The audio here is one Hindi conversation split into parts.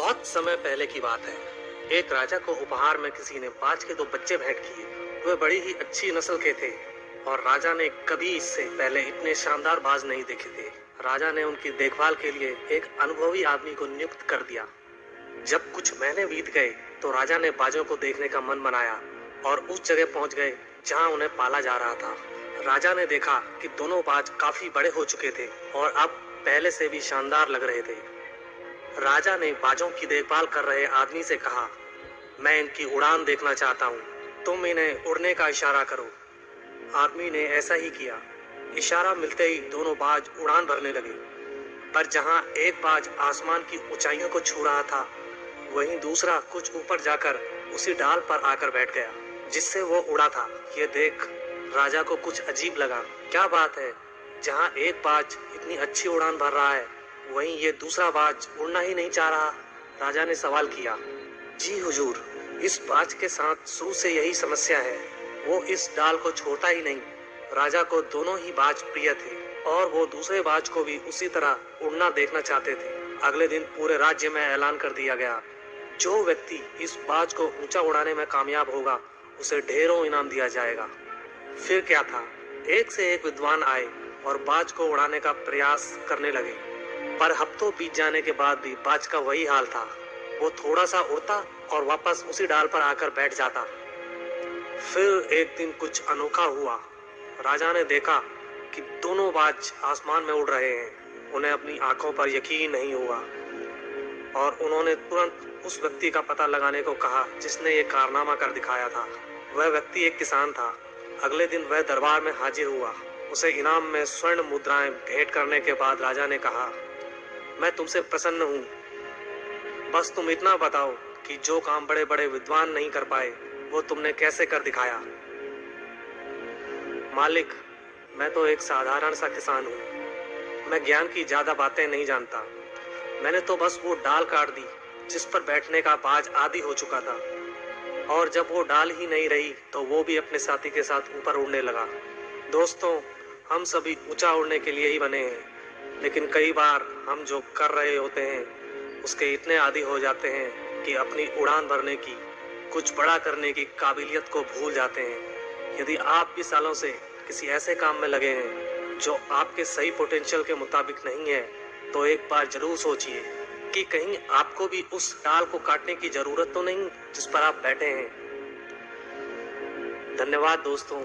बहुत समय पहले की बात है। एक राजा को उपहार में किसी ने बाज के 2 बच्चे भेंट किए। वे बड़ी ही अच्छी नस्ल के थे और राजा ने कभी इससे पहले इतने शानदार बाज नहीं देखे थे। राजा ने उनकी देखभाल के लिए एक अनुभवी आदमी को नियुक्त कर दिया। जब कुछ महीने बीत गए तो राजा ने बाजों को देखने का मन बनाया और उस जगह पहुंच गए जहां उन्हें पाला जा रहा था। राजा ने देखा कि दोनों बाज काफी बड़े हो चुके थे और अब पहले से भी शानदार लग रहे थे। राजा ने बाजों की देखभाल कर रहे आदमी से कहा, मैं इनकी उड़ान देखना चाहता हूँ, तुम इन्हें उड़ने का इशारा करो। आदमी ने ऐसा ही किया। इशारा मिलते ही दोनों बाज उड़ान भरने लगे, पर जहाँ एक बाज आसमान की ऊंचाइयों को छू रहा था, वहीं दूसरा कुछ ऊपर जाकर उसी डाल पर आकर बैठ गया जिससे वो उड़ा था। ये देख राजा को कुछ अजीब लगा। क्या बात है, जहाँ एक बाज इतनी अच्छी उड़ान भर रहा है, वहीं ये दूसरा बाज उड़ना ही नहीं चाह रहा। राजा ने सवाल किया, जी हुजूर, इस बाज के साथ शुरू से यही समस्या है, वो इस डाल को छोड़ता ही नहीं। राजा को दोनों ही बाज प्रिय थे और वो दूसरे बाज को भी उसी तरह उड़ना देखना चाहते थे। अगले दिन पूरे राज्य में ऐलान कर दिया गया, जो व्यक्ति इस बाज को ऊंचा उड़ाने में कामयाब होगा उसे ढेरों इनाम दिया जाएगा। फिर क्या था, एक से एक विद्वान आए और बाज को उड़ाने का प्रयास करने लगे, पर हफ्तों बीत जाने के बाद भी बाज का वही हाल था। वो थोड़ा सा उड़ता और वापस उसी डाल पर आकर बैठ जाता। फिर एक दिन कुछ अनोखा हुआ। राजा ने देखा कि दोनों बाज आसमान में उड़ रहे हैं। उन्हें अपनी आंखों पर यकीन नहीं हुआ और उन्होंने तुरंत उस व्यक्ति का पता लगाने को कहा जिसने ये कारनामा कर दिखाया था। वह व्यक्ति एक किसान था। अगले दिन वह दरबार में हाजिर हुआ। उसे इनाम में स्वर्ण मुद्राएं भेंट करने के बाद राजा ने कहा, मैं तुमसे प्रसन्न हूँ, बस तुम इतना बताओ कि जो काम बड़े बड़े विद्वान नहीं कर पाए वो तुमने कैसे कर दिखाया। मालिक, मैं तो एक साधारण सा किसान हूँ। मैं ज्ञान की ज्यादा बातें नहीं जानता। मैंने तो बस वो डाल काट दी जिस पर बैठने का बाज आदी हो चुका था, और जब वो डाल ही नहीं रही तो वो भी अपने साथी के साथ ऊपर उड़ने लगा। दोस्तों, हम सभी ऊंचा उड़ने के लिए ही बने हैं, लेकिन कई बार हम जो कर रहे होते हैं उसके इतने आदी हो जाते हैं कि अपनी उड़ान भरने की, कुछ बड़ा करने की काबिलियत को भूल जाते हैं। यदि आप भी सालों से किसी ऐसे काम में लगे हैं जो आपके सही पोटेंशियल के मुताबिक नहीं है, तो एक बार जरूर सोचिए कि कहीं आपको भी उस डाल को काटने की जरूरत तो नहीं जिस पर आप बैठे हैं। धन्यवाद दोस्तों।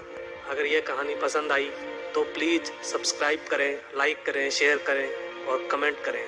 अगर ये कहानी पसंद आई तो प्लीज़ सब्सक्राइब करें, लाइक करें, शेयर करें और कमेंट करें।